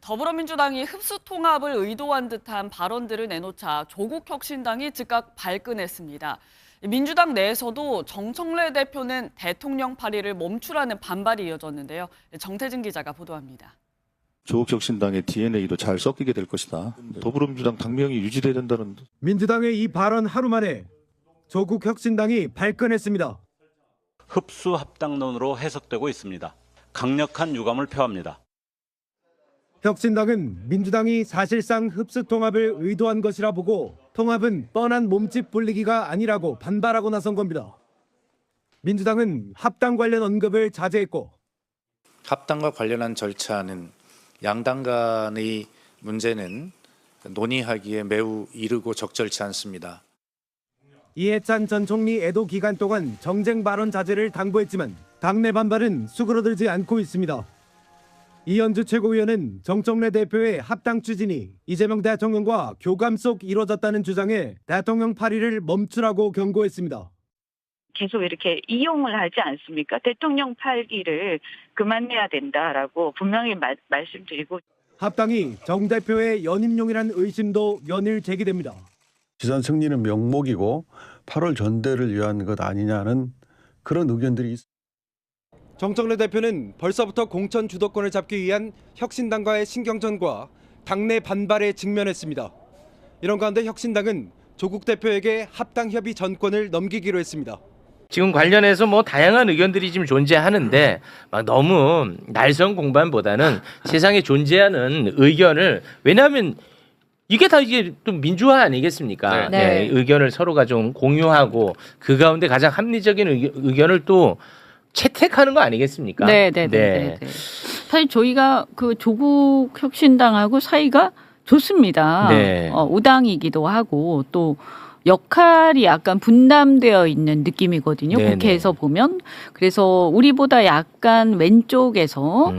더불어민주당이 흡수 통합을 의도한 듯한 발언들을 내놓자 조국혁신당이 즉각 발끈했습니다. 민주당 내에서도 정청래 대표는 대통령 발의를 멈추라는 반발이 이어졌는데요. 정태진 기자가 보도합니다. 조국혁신당의 DNA도 잘 섞이게 될 것이다. 더불어민주당 당명이 유지돼야 된다는. 민주당의 이 발언 하루 만에 조국혁신당이 발끈했습니다. 흡수 합당론으로 해석되고 있습니다. 강력한 유감을 표합니다. 혁신당은 민주당이 사실상 흡수 통합을 의도한 것이라 보고 통합은 뻔한 몸집 불리기가 아니라고 반발하고 나선 겁니다. 민주당은 합당 관련 언급을 자제했고 합당과 관련한 절차는 양당 간의 문제는 논의하기에 매우 이르고 적절치 않습니다. 이해찬 전 총리 애도 기간 동안 정쟁 발언 자제를 당부했지만 당내 반발은 수그러들지 않고 있습니다. 이현주 최고위원은 정청래 대표의 합당 추진이 이재명 대통령과 교감 속 이루어졌다는 주장에 대통령 발의를 멈추라고 경고했습니다. 계속 이렇게 이용을 하지 않습니까? 대통령 발의를 그만해야 된다라고 분명히 말씀드리고 합당이 정 대표의 연임용이라는 의심도 연일 제기됩니다. 지선 승리는 명목이고 8월 전대를 위한 것 아니냐는 그런 의견들이 있습니다. 정청래 대표는 벌써부터 공천 주도권을 잡기 위한 혁신당과의 신경전과 당내 반발에 직면했습니다. 이런 가운데 혁신당은 조국 대표에게 합당 협의 전권을 넘기기로 했습니다. 지금 관련해서 뭐 다양한 의견들이 지금 존재하는데 막 너무 날선 공방보다는 세상에 존재하는 의견을, 왜냐하면 이게 다 이제 또 민주화 아니겠습니까? 네, 의견을 서로가 좀 공유하고 그 가운데 가장 합리적인 의견을 또 채택하는 거 아니겠습니까? 네. 사실 저희가 그 조국 혁신당하고 사이가 좋습니다. 네. 우당이기도 하고 또 역할이 약간 분담되어 있는 느낌이거든요. 네네. 국회에서 보면. 그래서 우리보다 약간 왼쪽에서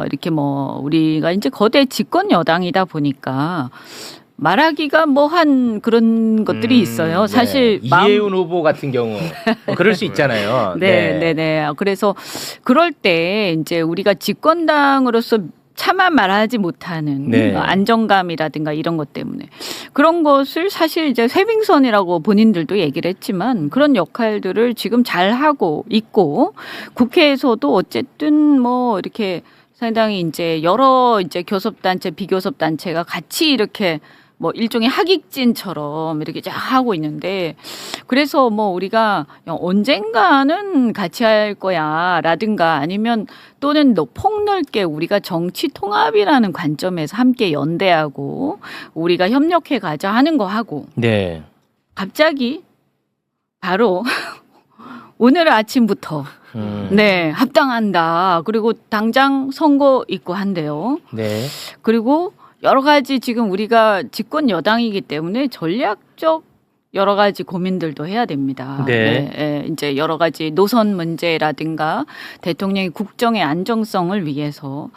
이렇게 뭐 우리가 이제 거대 집권 여당이다 보니까 말하기가 뭐 한 그런 것들이 있어요. 사실 이혜훈 후보 같은 경우 그럴 수 있잖아요. 네. 그래서 그럴 때 이제 우리가 집권당으로서 차마 말하지 못하는 안정감이라든가 이런 것 때문에 그런 것을 사실 이제 쇄빙선이라고 본인들도 얘기를 했지만 그런 역할들을 지금 잘 하고 있고 국회에서도 어쨌든 뭐 이렇게 상당히 이제 여러 이제 교섭단체, 비교섭단체가 같이 이렇게 뭐 일종의 하객진처럼 이렇게 쫙 하고 있는데 그래서 뭐 우리가 언젠가는 같이 할 거야 라든가 아니면 또는 폭넓게 우리가 정치 통합이라는 관점에서 함께 연대하고 우리가 협력해 가자 하는 거 하고 갑자기 바로 오늘 아침부터 합당한다. 그리고 당장 선거 있고 한대요. 그리고 여러 가지 지금 우리가 집권 여당이기 때문에 전략적 여러 가지 고민들도 해야 됩니다. 이제 여러 가지 노선 문제라든가 대통령의 국정의 안정성을 위해서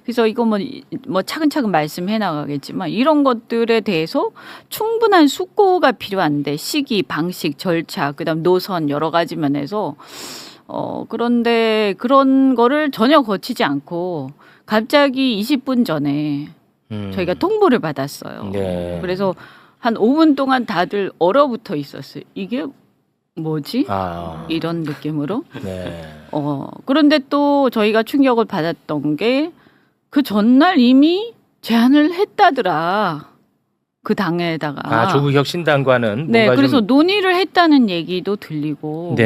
그래서 이거 뭐 차근차근 말씀해 나가겠지만 이런 것들에 대해서 충분한 숙고가 필요한데 시기, 방식, 절차, 그다음 노선 여러 가지 면에서 그런데 그런 거를 전혀 거치지 않고 갑자기 20분 전에 저희가 통보를 받았어요. 그래서 한 5분 동안 다들 얼어붙어 있었어요. 이게 뭐지? 이런 느낌으로. 그런데 또 저희가 충격을 받았던 게 그 전날 이미 제안을 했다더라. 그 당에다가. 조국 혁신당과는 뭔가 그래서 논의를 했다는 얘기도 들리고.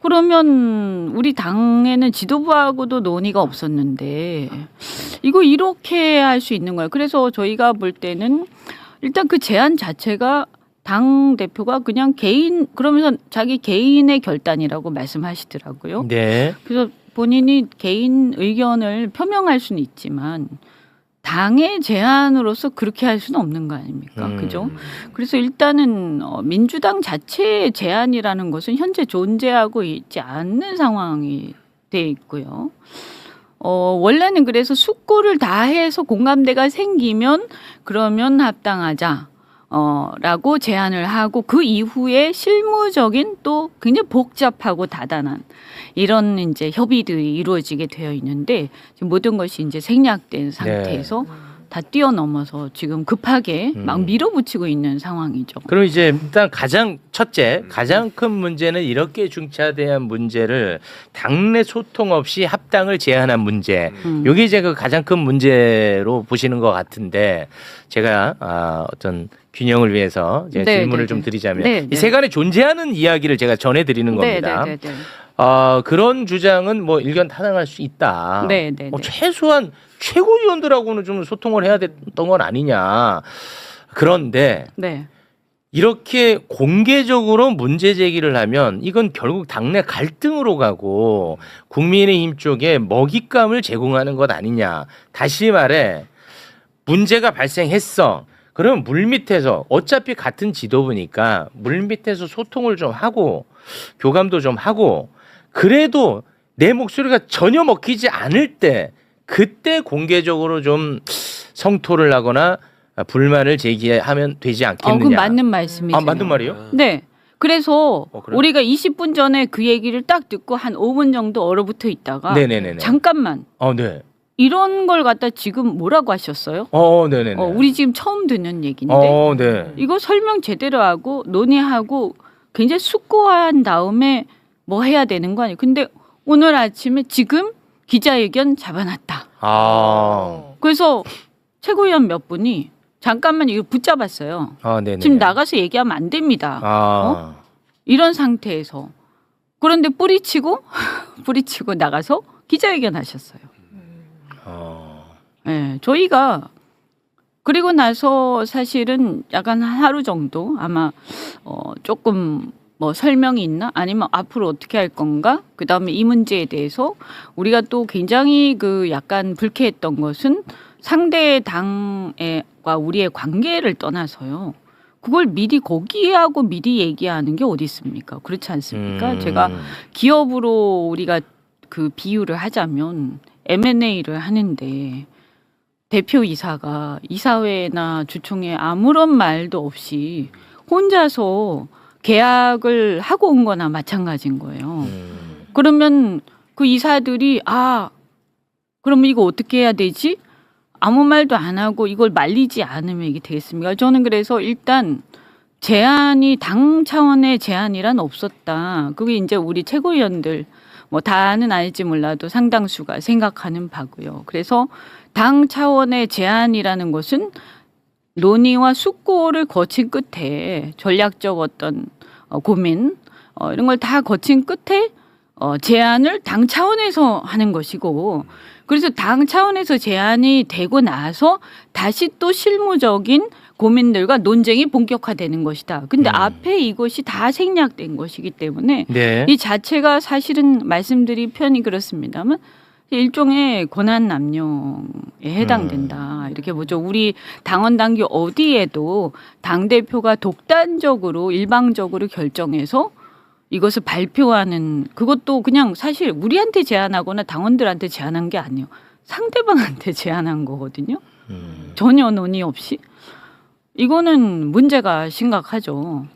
그러면 우리 당에는 지도부하고도 논의가 없었는데 이거 이렇게 할 수 있는 거예요. 그래서 저희가 볼 때는 일단 그 제안 자체가 당 대표가 그냥 그러면서 자기 개인의 결단이라고 말씀하시더라고요. 그래서 본인이 개인 의견을 표명할 수는 있지만 당의 제안으로서 그렇게 할 수는 없는 거 아닙니까? 그죠? 그래서 일단은 민주당 자체의 제안이라는 것은 현재 존재하고 있지 않는 상황이 돼 있고요. 원래는 그래서 숙고를 다 해서 공감대가 생기면 그러면 합당하자. 라고 제안을 하고 그 이후에 실무적인 또 굉장히 복잡하고 다단한 이런 이제 협의들이 이루어지게 되어 있는데 지금 모든 것이 이제 생략된 상태에서 다 뛰어넘어서 지금 급하게 막 밀어붙이고 있는 상황이죠. 그럼 이제 일단 가장 큰 문제는 이렇게 중차대한 문제를 당내 소통 없이 합당을 제안한 문제. 이게 이제 그 가장 큰 문제로 보시는 것 같은데 제가 어떤 균형을 위해서 제가 네, 질문을 네, 좀 네. 드리자면 네, 네. 이 세간에 존재하는 이야기를 제가 전해드리는 겁니다. 네. 그런 주장은 뭐 일견 타당할 수 있다. 네, 네, 뭐 네. 최소한 최고위원들하고는 좀 소통을 해야 됐던 건 아니냐. 그런데 네. 이렇게 공개적으로 문제 제기를 하면 이건 결국 당내 갈등으로 가고 국민의힘 쪽에 먹잇감을 제공하는 것 아니냐. 다시 말해 문제가 발생했어. 그러면 물밑에서 어차피 같은 지도부니까 물밑에서 소통을 좀 하고 교감도 좀 하고 그래도 내 목소리가 전혀 먹히지 않을 때 그때 공개적으로 좀 성토를 하거나 불만을 제기하면 되지 않겠느냐. 그건 맞는 말씀이세요. 맞는 말이에요? 네. 그래서 그래요? 우리가 20분 전에 그 얘기를 딱 듣고 한 5분 정도 얼어붙어 있다가 네네네네. 잠깐만 네. 이런 걸 갖다 지금 뭐라고 하셨어요? 네네네. 우리 지금 처음 듣는 얘기인데 네. 이거 설명 제대로 하고 논의하고 굉장히 숙고한 다음에 뭐 해야 되는 거 아니에요? 근데 오늘 아침에 지금 기자회견 잡아놨다. 그래서 최고위원 몇 분이 잠깐만 이거 붙잡았어요. 네네. 지금 나가서 얘기하면 안 됩니다. 이런 상태에서 그런데 뿌리치고 나가서 기자회견 하셨어요. 네, 저희가 그리고 나서 사실은 약간 하루 정도 아마 조금 뭐 설명이 있나 아니면 앞으로 어떻게 할 건가 그다음에 이 문제에 대해서 우리가 또 굉장히 그 약간 불쾌했던 것은 상대 당과 우리의 관계를 떠나서요. 그걸 미리 거기하고 미리 얘기하는 게 어디 있습니까? 그렇지 않습니까? 제가 기업으로 우리가 그 비유를 하자면 M&A를 하는데 대표이사가 이사회나 주총에 아무런 말도 없이 혼자서 계약을 하고 온 거나 마찬가지인 거예요. 그러면 그 이사들이 그러면 이거 어떻게 해야 되지? 아무 말도 안 하고 이걸 말리지 않으면 이게 되겠습니까? 저는 그래서 일단 제안이 당 차원의 제안이란 없었다. 그게 이제 우리 최고위원들 뭐 다는 아닐지 몰라도 상당수가 생각하는 바고요. 그래서 당 차원의 제안이라는 것은 논의와 숙고를 거친 끝에 전략적 어떤 고민 이런 걸 다 거친 끝에 제안을 당 차원에서 하는 것이고 그래서 당 차원에서 제안이 되고 나서 다시 또 실무적인 고민들과 논쟁이 본격화되는 것이다. 근데 앞에 이것이 다 생략된 것이기 때문에 네. 이 자체가 사실은 말씀드린 편이 그렇습니다만 일종의 권한 남용에 해당된다. 이렇게 보죠. 우리 당원 당규 어디에도 당대표가 독단적으로 일방적으로 결정해서 이것을 발표하는 그것도 그냥 사실 우리한테 제안하거나 당원들한테 제안한 게 아니에요. 상대방한테 제안한 거거든요. 전혀 논의 없이. 이거는 문제가 심각하죠.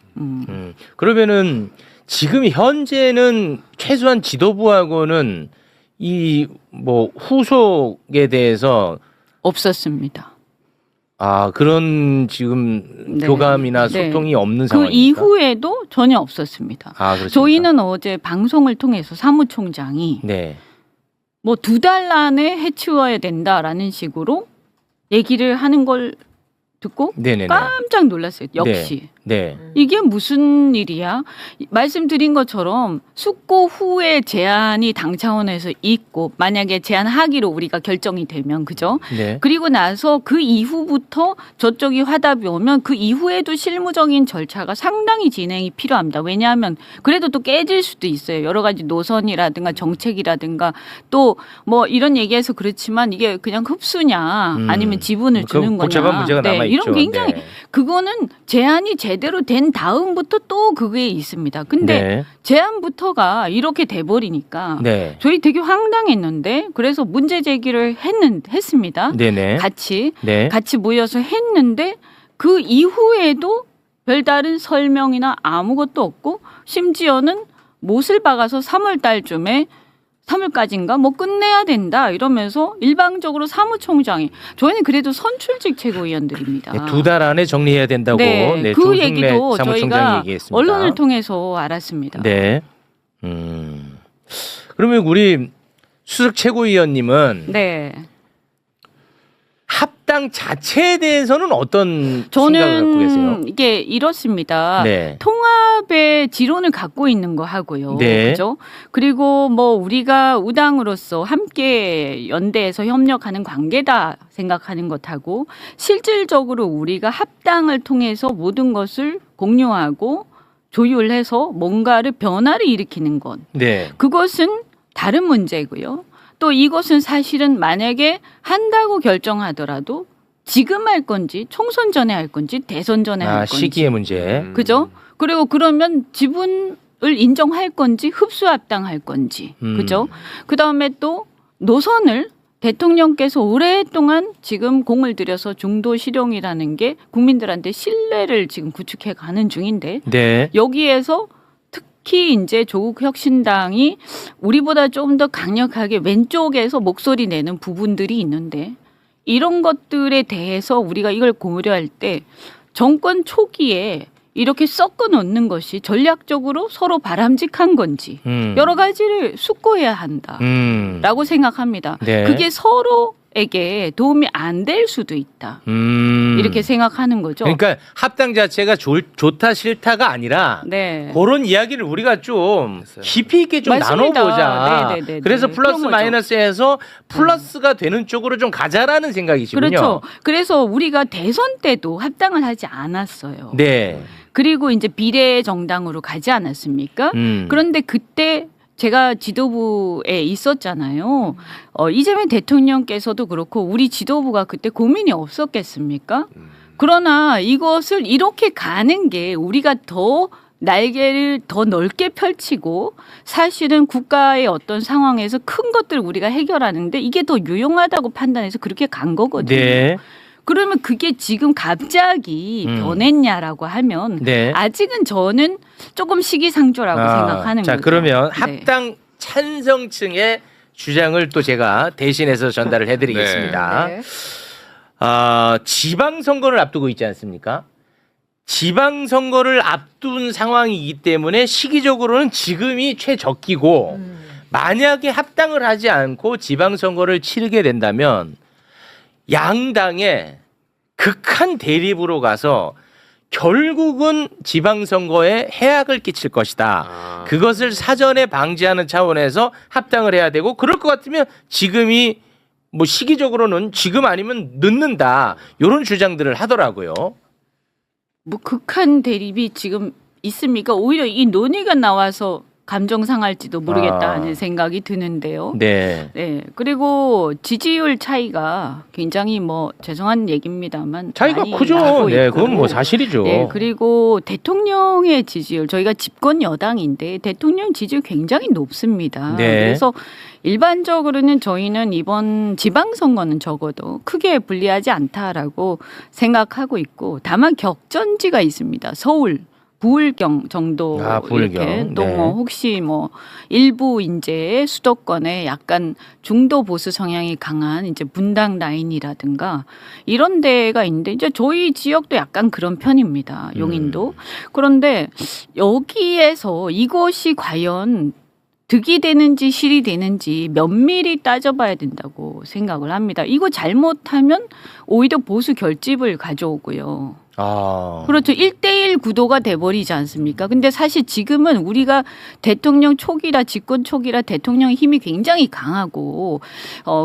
그러면은 지금 현재는 최소한 지도부하고는 이 뭐 후속에 대해서 없었습니다. 그런 지금 네. 교감이나 네. 소통이 없는 그 상황입니까? 이후에도 전혀 없었습니다. 그렇습니까? 저희는 어제 방송을 통해서 사무총장이 네. 뭐 2달 안에 해치워야 된다라는 식으로 얘기를 하는 걸 듣고 네네네. 깜짝 놀랐어요. 역시. 네. 이게 무슨 일이야? 말씀드린 것처럼 숙고 후에 제안이 당 차원에서 있고 만약에 제안하기로 우리가 결정이 되면 그죠? 네. 그리고 나서 그 이후부터 저쪽이 화답이 오면 그 이후에도 실무적인 절차가 상당히 진행이 필요합니다. 왜냐하면 그래도 또 깨질 수도 있어요. 여러 가지 노선이라든가 정책이라든가 또 뭐 이런 얘기해서 그렇지만 이게 그냥 흡수냐 아니면 지분을 주는 거냐. 복잡한 문제가 남아있죠. 이런 굉장히 네. 그거는 제안이 제대로 된 다음부터 또 그게 있습니다. 근데 네. 제안부터가 이렇게 돼버리니까 네. 저희 되게 황당했는데 그래서 문제 제기를 했습니다. 네네. 같이 네. 같이 모여서 했는데 그 이후에도 별다른 설명이나 아무것도 없고 심지어는 못을 박아서 3월 달쯤에 3월까지인가 뭐 끝내야 된다 이러면서 일방적으로 사무총장이 저희는 그래도 선출직 최고위원들입니다. 네, 2달 안에 정리해야 된다고 네, 그 조승래 얘기도 사무총장이 저희가 얘기했습니다. 언론을 통해서 알았습니다. 네. 그러면 우리 수석 최고위원님은 네. 합당 자체에 대해서는 어떤 생각을 갖고 계세요? 저는 이게 이렇습니다. 네. 통합의 지론을 갖고 있는 거 하고요. 네. 그죠? 그리고 뭐 우리가 우당으로서 함께 연대해서 협력하는 관계다 생각하는 것하고 실질적으로 우리가 합당을 통해서 모든 것을 공유하고 조율해서 뭔가를 변화를 일으키는 것. 네. 그것은 다른 문제고요. 또 이것은 사실은 만약에 한다고 결정하더라도 지금 할 건지 총선 전에 할 건지 대선 전에 할 건지 시기의 문제. 그죠? 그리고 그러면 지분을 인정할 건지 흡수합당할 건지 그죠? 그다음에 또 노선을 대통령께서 오랫동안 지금 공을 들여서 중도 실용이라는 게 국민들한테 신뢰를 지금 구축해 가는 중인데 네. 여기에서 특히 이제 조국 혁신당이 우리보다 좀 더 강력하게 왼쪽에서 목소리 내는 부분들이 있는데 이런 것들에 대해서 우리가 이걸 고려할 때 정권 초기에 이렇게 섞어 놓는 것이 전략적으로 서로 바람직한 건지 여러 가지를 숙고해야 한다라고 생각합니다. 네. 그게 서로에게 도움이 안 될 수도 있다. 이렇게 생각하는 거죠. 그러니까 합당 자체가 좋다 싫다가 아니라 네. 그런 이야기를 우리가 좀 깊이 있게 좀 맞습니다. 나눠보자. 네네네네. 그래서 플러스 그런 거죠. 마이너스해서 플러스가 되는 쪽으로 좀 가자라는 생각이시군요. 그렇죠. 그래서 우리가 대선 때도 합당을 하지 않았어요. 네. 그리고 이제 비례 정당으로 가지 않았습니까? 그런데 그때 제가 지도부에 있었잖아요. 이재명 대통령께서도 그렇고 우리 지도부가 그때 고민이 없었겠습니까? 그러나 이것을 이렇게 가는 게 우리가 더 날개를 더 넓게 펼치고 사실은 국가의 어떤 상황에서 큰 것들을 우리가 해결하는데 이게 더 유용하다고 판단해서 그렇게 간 거거든요. 네. 그러면 그게 지금 갑자기 변했냐라고 하면 네. 아직은 저는 조금 시기상조라고 생각하는 자, 거죠. 그러면 네. 합당 찬성층의 주장을 또 제가 대신해서 전달을 해드리겠습니다. 네. 지방선거를 앞두고 있지 않습니까? 지방선거를 앞둔 상황이기 때문에 시기적으로는 지금이 최적기고 만약에 합당을 하지 않고 지방선거를 치르게 된다면 양당의 극한 대립으로 가서 결국은 지방선거에 해악을 끼칠 것이다. 그것을 사전에 방지하는 차원에서 합당을 해야 되고 그럴 것 같으면 지금이 뭐 시기적으로는 지금 아니면 늦는다. 이런 주장들을 하더라고요. 뭐 극한 대립이 지금 있습니까? 오히려 이 논의가 나와서 감정 상할지도 모르겠다 하는 생각이 드는데요. 네. 네. 그리고 지지율 차이가 굉장히 뭐 죄송한 얘기입니다만 차이가 많이 크죠. 나고 네, 있고. 그건 뭐 사실이죠. 네, 그리고 대통령의 지지율 저희가 집권 여당인데 대통령 지지율 굉장히 높습니다. 네. 그래서 일반적으로는 저희는 이번 지방선거는 적어도 크게 불리하지 않다라고 생각하고 있고 다만 격전지가 있습니다. 서울 부울경 정도 부울경. 이렇게 또 네. 뭐 혹시 뭐 일부 이제 수도권에 약간 중도 보수 성향이 강한 이제 분당 라인이라든가 이런 데가 있는데 이제 저희 지역도 약간 그런 편입니다. 용인도. 그런데 여기에서 이것이 과연 득이 되는지 실이 되는지 면밀히 따져봐야 된다고 생각을 합니다. 이거 잘못하면 오히려 보수 결집을 가져오고요. 그렇죠. 1대1 구도가 돼버리지 않습니까? 근데 사실 지금은 우리가 대통령 초기라 집권 초기라 대통령의 힘이 굉장히 강하고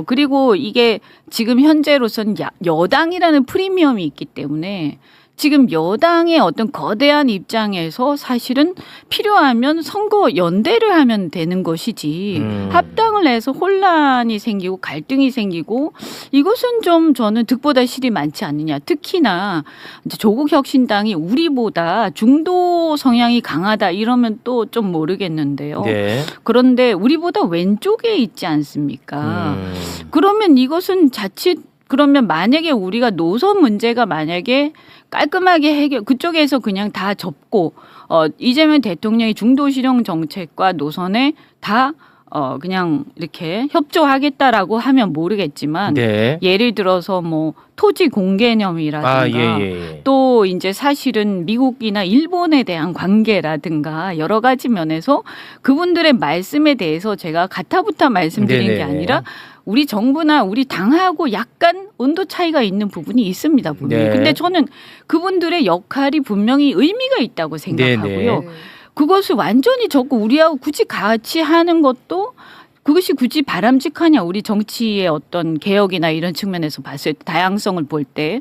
그리고 이게 지금 현재로서는 여당이라는 프리미엄이 있기 때문에 지금 여당의 어떤 거대한 입장에서 사실은 필요하면 선거 연대를 하면 되는 것이지 합당을 해서 혼란이 생기고 갈등이 생기고 이것은 좀 저는 득보다 실이 많지 않느냐. 특히나 이제 조국 혁신당이 우리보다 중도 성향이 강하다 이러면 또 좀 모르겠는데요. 네. 그런데 우리보다 왼쪽에 있지 않습니까? 그러면 이것은 자칫 그러면 만약에 우리가 노선 문제가 만약에 깔끔하게 해결 그쪽에서 그냥 다 접고 이재명 대통령이 중도 실용 정책과 노선에 다 그냥 이렇게 협조하겠다라고 하면 모르겠지만 네. 예를 들어서 뭐 토지 공개념이라든가 또 이제 사실은 미국이나 일본에 대한 관계라든가 여러 가지 면에서 그분들의 말씀에 대해서 제가 가타부타 말씀드리는 게 아니라 우리 정부나 우리 당하고 약간 온도 차이가 있는 부분이 있습니다. 분명히. 근데 저는 그분들의 역할이 분명히 의미가 있다고 생각하고요. 그것을 완전히 적고 우리하고 굳이 같이 하는 것도 그것이 굳이 바람직하냐 우리 정치의 어떤 개혁이나 이런 측면에서 봤을 때 다양성을 볼 때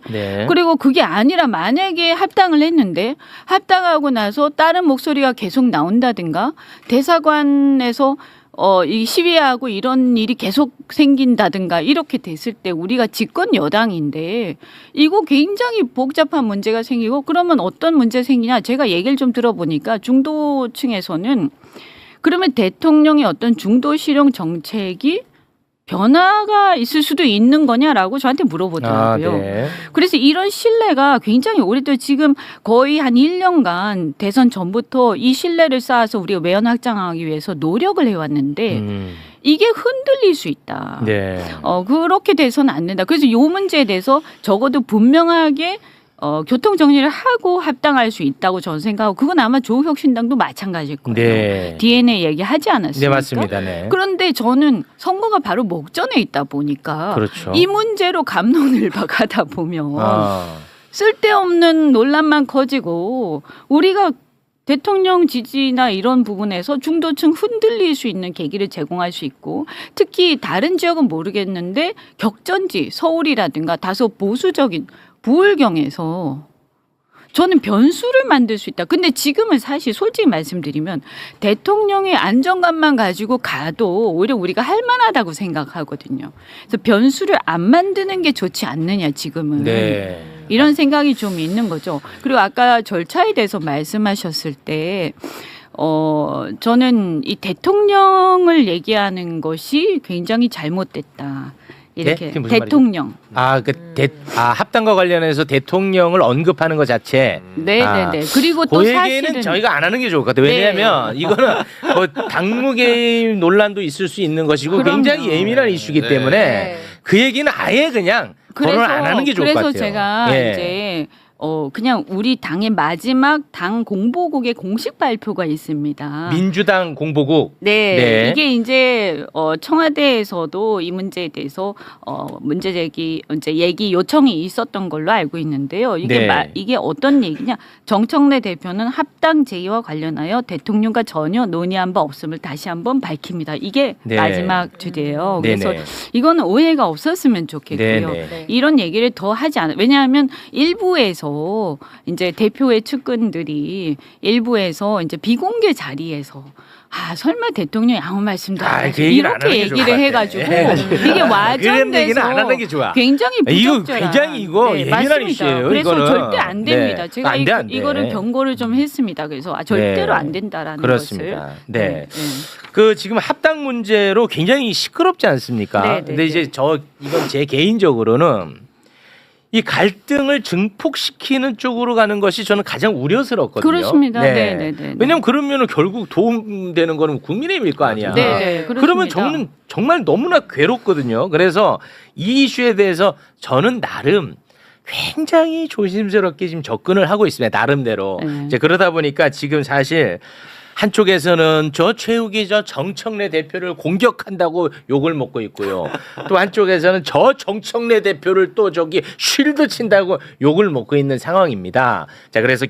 그리고 그게 아니라 만약에 합당을 했는데 합당하고 나서 다른 목소리가 계속 나온다든가 대사관에서 이 시위하고 이런 일이 계속 생긴다든가 이렇게 됐을 때 우리가 집권 여당인데 이거 굉장히 복잡한 문제가 생기고 그러면 어떤 문제 생기냐 제가 얘기를 좀 들어보니까 중도층에서는 그러면 대통령의 어떤 중도 실용 정책이 변화가 있을 수도 있는 거냐라고 저한테 물어보더라고요. 그래서 이런 신뢰가 굉장히 오래도 지금 거의 한 1년간 대선 전부터 이 신뢰를 쌓아서 우리가 외연 확장하기 위해서 노력을 해왔는데 이게 흔들릴 수 있다. 그렇게 돼서는 안 된다. 그래서 이 문제에 대해서 적어도 분명하게 교통 정리를 하고 합당할 수 있다고 저는 생각하고 그건 아마 조국혁신당도 마찬가지일 거예요. DNA 얘기하지 않았습니까? 네, 맞습니다. 그런데 저는 선거가 바로 목전에 있다 보니까 이 문제로 갑론을박하다 보면 쓸데없는 논란만 커지고 우리가 대통령 지지나 이런 부분에서 중도층 흔들릴 수 있는 계기를 제공할 수 있고 특히 다른 지역은 모르겠는데 격전지 서울이라든가 다소 보수적인 부울경에서 저는 변수를 만들 수 있다. 근데 지금은 사실 솔직히 말씀드리면 대통령의 안정감만 가지고 가도 오히려 우리가 할 만하다고 생각하거든요. 그래서 변수를 안 만드는 게 좋지 않느냐 지금은. 이런 생각이 좀 있는 거죠. 그리고 아까 절차에 대해서 말씀하셨을 때 저는 이 대통령을 얘기하는 것이 굉장히 잘못됐다. 이렇게 대통령. 합당과 관련해서 대통령을 언급하는 것 자체. 네네네. 그리고 또 그 사실은 얘기는 저희가 안 하는 게 좋을 것 같아요. 왜냐하면 이거는 뭐 당무개입 논란도 있을 수 있는 것이고 굉장히 예민한 이슈이기 때문에 그 얘기는 아예 그냥 거론을 안 하는 게 좋을 것 같아요. 그래서 제가 이제 그냥 우리 당의 마지막 당 공보국의 공식 발표가 있습니다. 민주당 공보국. 네. 이게 이제 청와대에서도 이 문제에 대해서 문제 제기 이제 얘기 요청이 있었던 걸로 알고 있는데요. 이게 이게 어떤 얘기냐? 정청래 대표는 합당 제의와 관련하여 대통령과 전혀 논의한 바 없음을 다시 한번 밝힙니다. 이게 마지막 주제예요. 그래서 이거는 오해가 없었으면 좋겠고요. 이런 얘기를 더 하지 않아요. 왜냐하면 일부에서 이제 대표의 측근들이 일부에서 이제 비공개 자리에서 설마 대통령이 아무 말씀도 안 하시고 이렇게 얘기를 해가지고 이게 와전돼서 굉장히 부적절한 굉장히 이거 예민한 이슈예요. 그래서 이거는. 절대 안 됩니다. 제가 안 돼. 이거를 경고를 좀 했습니다. 그래서 절대로 안 된다라는 그렇습니다. 것을. 그 지금 합당 문제로 굉장히 시끄럽지 않습니까? 근데 이제 이건 제 개인적으로는 이 갈등을 증폭시키는 쪽으로 가는 것이 저는 가장 우려스럽거든요. 그렇습니다. 왜냐하면 그러면 결국 도움되는 거는 국민의힘일 거 아니야. 그러면 저는 정말 너무나 괴롭거든요. 그래서 이 이슈에 대해서 저는 나름 굉장히 조심스럽게 지금 접근을 하고 있습니다. 나름대로. 이제 그러다 보니까 지금 사실 한쪽에서는 최욱이 정청래 대표를 공격한다고 욕을 먹고 있고요. 또 한쪽에서는 정청래 대표를 또 쉴드 친다고 욕을 먹고 있는 상황입니다. 자, 그래서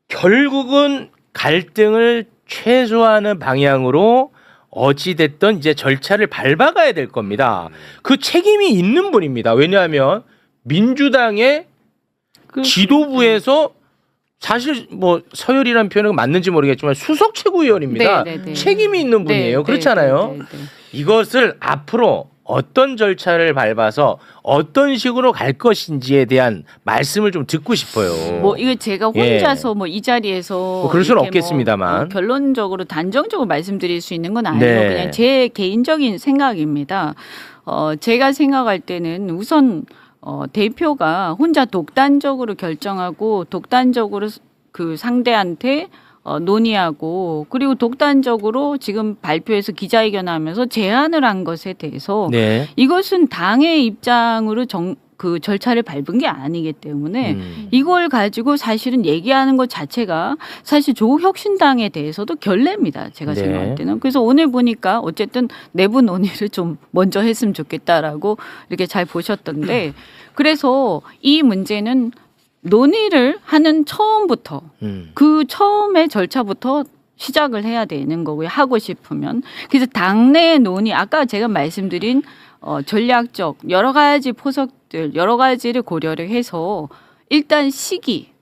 결국은 갈등을 최소화하는 방향으로 어찌됐든 이제 절차를 밟아가야 될 겁니다. 그 책임이 있는 분입니다. 왜냐하면 민주당의 지도부에서 사실 뭐 서열이라는 표현은 맞는지 모르겠지만 수석 최고위원입니다. 책임이 있는 분이에요. 그렇잖아요. 이것을 앞으로 어떤 절차를 밟아서 어떤 식으로 갈 것인지에 대한 말씀을 좀 듣고 싶어요. 뭐 이거 제가 혼자서 이 자리에서 그럴 수는 없겠습니다만 결론적으로 단정적으로 말씀드릴 수 있는 건 아니고 그냥 제 개인적인 생각입니다. 제가 생각할 때는 우선 대표가 혼자 독단적으로 결정하고 독단적으로 그 상대한테 논의하고 그리고 독단적으로 지금 발표해서 기자회견하면서 제안을 한 것에 대해서 네. 이것은 당의 입장으로 그 절차를 밟은 게 아니기 때문에 이걸 가지고 사실은 얘기하는 것 자체가 사실 조국혁신당에 대해서도 결례입니다. 제가 네. 생각할 때는. 그래서 오늘 보니까 어쨌든 내부 논의를 좀 먼저 했으면 좋겠다라고 이렇게 잘 보셨던데 그래서 이 문제는 논의를 하는 처음부터 그 처음의 절차부터 시작을 해야 되는 거고요. 하고 싶으면. 그래서 당내 논의 아까 제가 말씀드린 전략적 여러 가지 포석들 여러 가지를 고려를 해서 일단 시기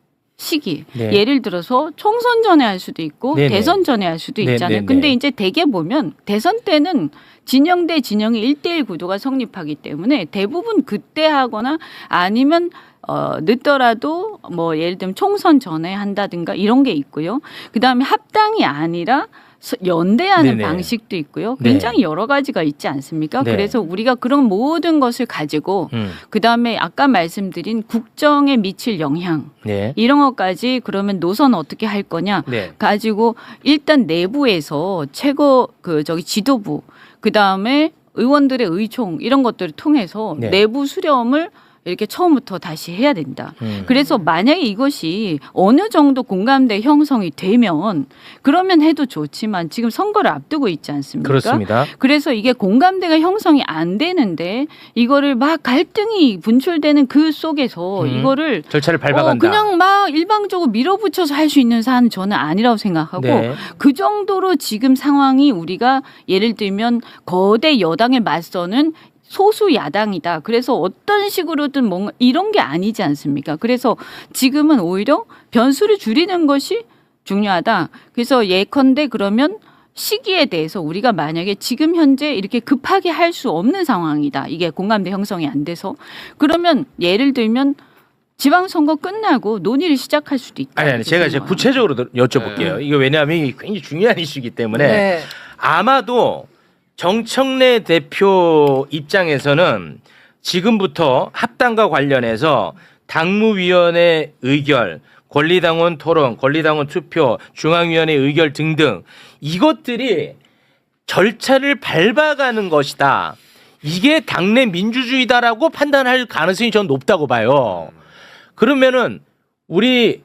네. 예를 들어서 총선 전에 할 수도 있고 네네. 대선 전에 할 수도 있잖아요. 네네네. 근데 이제 대개 보면 대선 때는 진영 대 진영의 1대1 구도가 성립하기 때문에 대부분 그때 하거나 아니면 늦더라도 뭐 예를 들면 총선 전에 한다든가 이런 게 있고요. 그다음에 합당이 아니라 연대하는 네네. 방식도 있고요. 네. 굉장히 여러 가지가 있지 않습니까? 네. 그래서 우리가 그런 모든 것을 가지고 그다음에 아까 말씀드린 국정에 미칠 영향 네. 이런 것까지 그러면 노선 어떻게 할 거냐 네. 가지고 일단 내부에서 최고 지도부 그다음에 의원들의 의총 이런 것들을 통해서 네. 내부 수렴을 이렇게 처음부터 다시 해야 된다. 그래서 만약에 이것이 어느 정도 공감대 형성이 되면 그러면 해도 좋지만 지금 선거를 앞두고 있지 않습니까? 그렇습니다. 그래서 이게 공감대가 형성이 안 되는데 이거를 막 갈등이 분출되는 그 속에서 이거를 절차를 밟아간다. 그냥 막 일방적으로 밀어붙여서 할 수 있는 사안은 저는 아니라고 생각하고 네. 그 정도로 지금 상황이 우리가 예를 들면 거대 여당에 맞서는 소수 야당이다. 그래서 어떤 식으로든 뭔가 이런 게 아니지 않습니까? 그래서 지금은 오히려 변수를 줄이는 것이 중요하다. 그래서 예컨대 그러면 시기에 대해서 우리가 만약에 지금 현재 이렇게 급하게 할 수 없는 상황이다. 이게 공감대 형성이 안 돼서 그러면 예를 들면 지방선거 끝나고 논의를 시작할 수도 있다. 아니 제가 이제 구체적으로 여쭤볼게요. 이거 왜냐하면 이게 굉장히 중요한 이슈이기 때문에 네. 아마도 정청래 대표 입장에서는 지금부터 합당과 관련해서 당무위원회 의결, 권리당원 토론, 권리당원 투표, 중앙위원회 의결 등등 이것들이 절차를 밟아가는 것이다. 이게 당내 민주주의다라고 판단할 가능성이 전 높다고 봐요. 그러면은 우리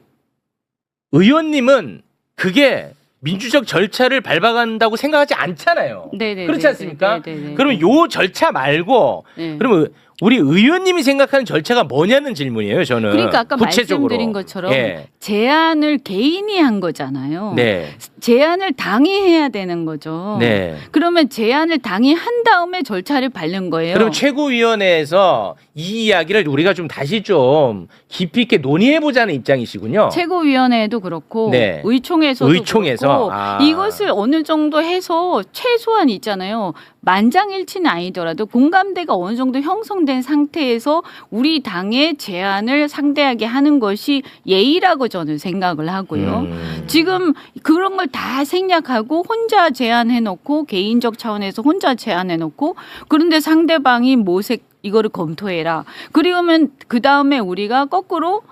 의원님은 그게 민주적 절차를 밟아간다고 생각하지 않잖아요. 네네. 그렇지 않습니까? 네네. 그러면 요 절차 말고 네. 그러면 우리 의원님이 생각하는 절차가 뭐냐는 질문이에요. 저는 그러니까 아까 구체적으로. 말씀드린 것처럼 예. 제안을 개인이 한 거잖아요. 네. 제안을 당이 해야 되는 거죠. 네. 그러면 제안을 당이 한 다음에 절차를 밟는 거예요. 그럼 최고위원회에서 이 이야기를 우리가 좀 다시 좀 깊이 있게 논의해 보자는 입장이시군요. 최고위원회도 그렇고 네. 의총에서도 의총에서? 그렇고 아. 이것을 어느 정도 해서 최소한 있잖아요. 만장일치는 아니더라도 공감대가 어느 정도 형성된 상태에서 우리 당의 제안을 상대하게 하는 것이 예의라고 저는 생각을 하고요. 지금 그런 걸 다 생략하고 혼자 제안해놓고 개인적 차원에서 혼자 제안해놓고 그런데 상대방이 모색 이거를 검토해라. 그러면 그 다음에 우리가 거꾸로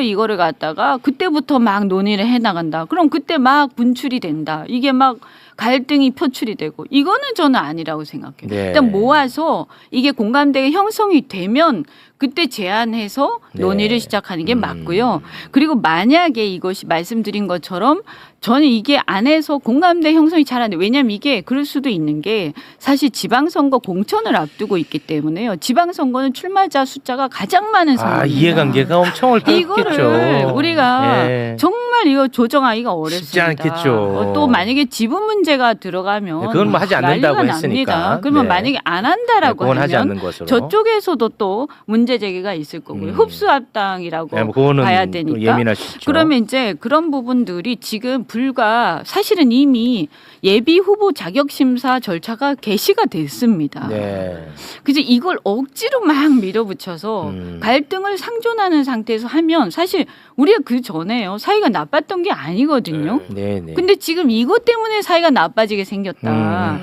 이거를 갖다가 그때부터 막 논의를 해나간다. 그럼 그때 막 분출이 된다. 이게 막 갈등이 표출이 되고 이거는 저는 아니라고 생각해요. 네. 일단 모아서 이게 공감대가 형성이 되면 그때 제안해서 논의를 시작하는 게 맞고요. 그리고 만약에 이것이 말씀드린 것처럼 저는 이게 안에서 공감대 형성이 잘 안 돼. 왜냐하면 이게 그럴 수도 있는 게 사실 지방선거 공천을 앞두고 있기 때문에요. 지방선거는 출마자 숫자가 가장 많은 선거입니다. 이해관계가 엄청 얽혀있겠죠. 이거를 우리가 예. 정말 이거 조정하기가 어렵습니다. 쉽지 않겠죠. 또 만약에 지분 문제가 들어가면 그건 뭐 하지 않는다고 난리가 했으니까. 납니다. 그러면 네. 만약에 안 한다라고 그건 하지 하면 않는 것으로. 저쪽에서도 또 문제 제기가 있을 거고요. 흡수합당이라고 네, 뭐 그거는 봐야 또 되니까. 예민할 수 있죠. 그러면 이제 그런 부분들이 지금 불과 사실은 이미 예비 후보 자격 심사 절차가 개시가 됐습니다. 네. 그래서 이걸 억지로 막 밀어붙여서 갈등을 상존하는 상태에서 하면 사실 우리가 그 전에요 사이가 나빴던 게 아니거든요. 네, 네. 근데 지금 이것 때문에 사이가 나빠지게 생겼다.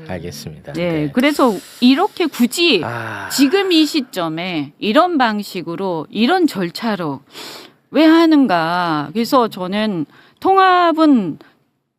알겠습니다. 네, 그래서 이렇게 굳이 아. 지금 이 시점에 이런 방식으로 이런 절차로 왜 하는가? 그래서 저는 통합은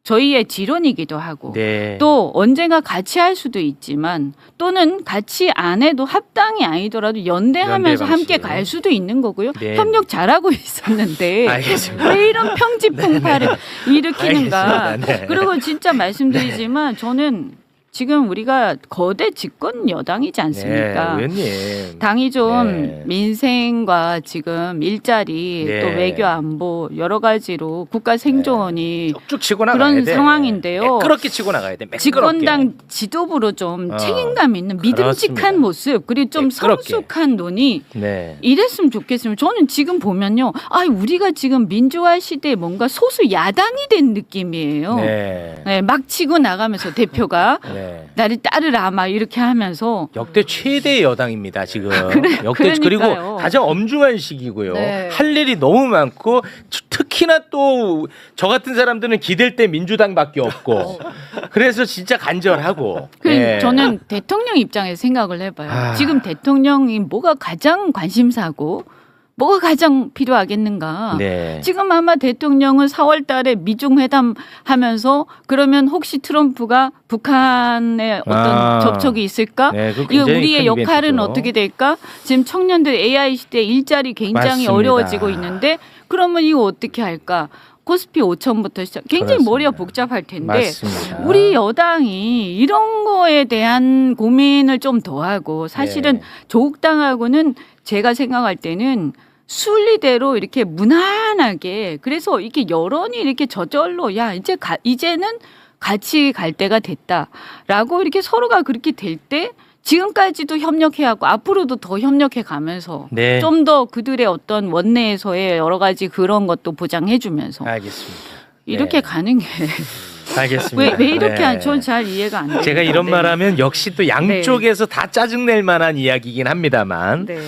저희의 지론이기도 하고 네. 또 언젠가 같이 할 수도 있지만 또는 같이 안 해도 합당이 아니더라도 연대하면서 연대 함께 방식으로. 갈 수도 있는 거고요. 네. 협력 잘하고 있었는데 알겠습니다. 왜 이런 평지풍파를 일으키는가. 알겠습니다. 네. 그리고 진짜 말씀드리지만 저는 지금 우리가 거대 집권 여당이지 않습니까? 네, 의원님. 당이 좀 네. 민생과 지금 일자리 네. 또 외교 안보 여러 가지로 국가 생존이 쭉쭉 치고 나가야 그런 돼. 상황인데요. 매끄럽게 치고 나가야 돼. 매끄럽게. 집권당 지도부로 좀 책임감 있는 믿음직한 그렇습니다. 모습 그리고 좀 매끄럽게. 성숙한 논의 네. 이랬으면 좋겠습니다. 저는 지금 보면요. 아, 우리가 지금 민주화 시대에 뭔가 소수 야당이 된 느낌이에요. 네. 네, 막 치고 나가면서 대표가 네. 나를 따르라 막 이렇게 하면서 역대 최대 여당입니다 지금. 역대 그러니까요. 그리고 가장 엄중한 시기고요. 네. 할 일이 너무 많고 특히나 또 저 같은 사람들은 기댈 때 민주당밖에 없고. 그래서 진짜 간절하고. 네. 저는 대통령 입장에서 생각을 해봐요. 아. 지금 대통령이 뭐가 가장 관심사고 뭐가 가장 필요하겠는가. 네. 지금 아마 대통령은 4월 달에 미중 회담 하면서 그러면 혹시 트럼프가 북한에 어떤 접촉이 있을까? 네, 그거 이거 굉장히 우리의 큰 역할은 이벤트죠. 어떻게 될까? 지금 청년들 AI 시대 일자리 굉장히 맞습니다. 어려워지고 있는데 그러면 이거 어떻게 할까? 코스피 5천부터 시작. 굉장히 그렇습니다. 머리가 복잡할 텐데 맞습니다. 우리 여당이 이런 거에 대한 고민을 좀 더 하고 사실은 네. 조국당하고는 제가 생각할 때는 순리대로 이렇게 무난하게 그래서 이렇게 여론이 이렇게 저절로 야 이제는 같이 갈 때가 됐다라고 이렇게 서로가 그렇게 될 때 지금까지도 협력해하고 앞으로도 더 협력해 가면서 네. 좀 더 그들의 어떤 원내에서의 여러 가지 그런 것도 보장해주면서 알겠습니다. 이렇게 네. 가는 게 알겠습니다. 왜 이렇게 네. 전 잘 이해가 안 돼요. 제가 이런 말하면 역시 또 양쪽에서 다 짜증낼 만한 이야기이긴 합니다만 네.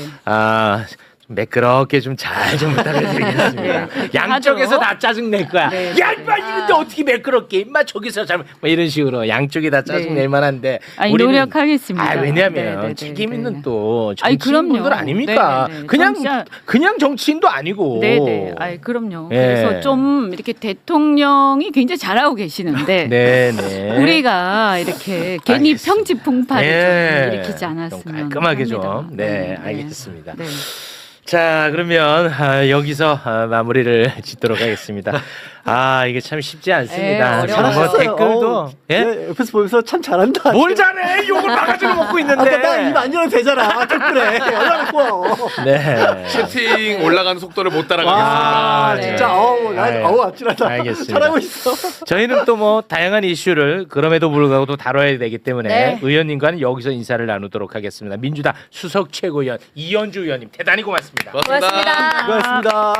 좀 매끄럽게 좀 잘 좀 부탁을 드리겠습니다. 네, 양쪽에서 하죠. 다 짜증낼 거야. 네, 야 임마 이런데 어떻게 매끄럽게 임마 저기서 잘 뭐 이런 식으로 양쪽이 다 짜증낼 네. 만한데 아니, 우리는 노력하겠습니다. 왜냐하면 네, 네, 네, 책임 네. 있는 또 아니, 정치인분들 그럼요. 아닙니까? 네, 네, 네. 그냥 그냥 정치인도 아니고. 네네. 아이 그럼요. 예. 그래서 좀 이렇게 대통령이 굉장히 잘하고 계시는데 네네. 우리가 이렇게 괜히 알겠습니다. 평지풍파를 예. 좀 일으키지 않았으면 좀 깔끔하게 합니다. 좀. 네, 알겠습니다. 네. 자, 그러면 여기서 마무리를 짓도록 하겠습니다. 이게 참 쉽지 않습니다. 네, 지금 뭐 어려워요. 댓글도 예? 옆에서 보면서 참 잘한다. 뭘 잘해? 욕을 바가지로 먹고 있는데. 나입안 열어도 되잖아. 덕분에 얼마나 고마워. 네. 채팅 올라가는 속도를 못 따라가겠습니다. 와, 네. 진짜 아찔하다. 알겠습니다. 잘하고 있어. 저희는 또 뭐 다양한 이슈를 그럼에도 불구하고 또 다뤄야 되기 때문에 네. 의원님과는 여기서 인사를 나누도록 하겠습니다. 민주당 수석 최고위원 이현주 의원님 대단히 고맙습니다. 고맙습니다. 고맙습니다.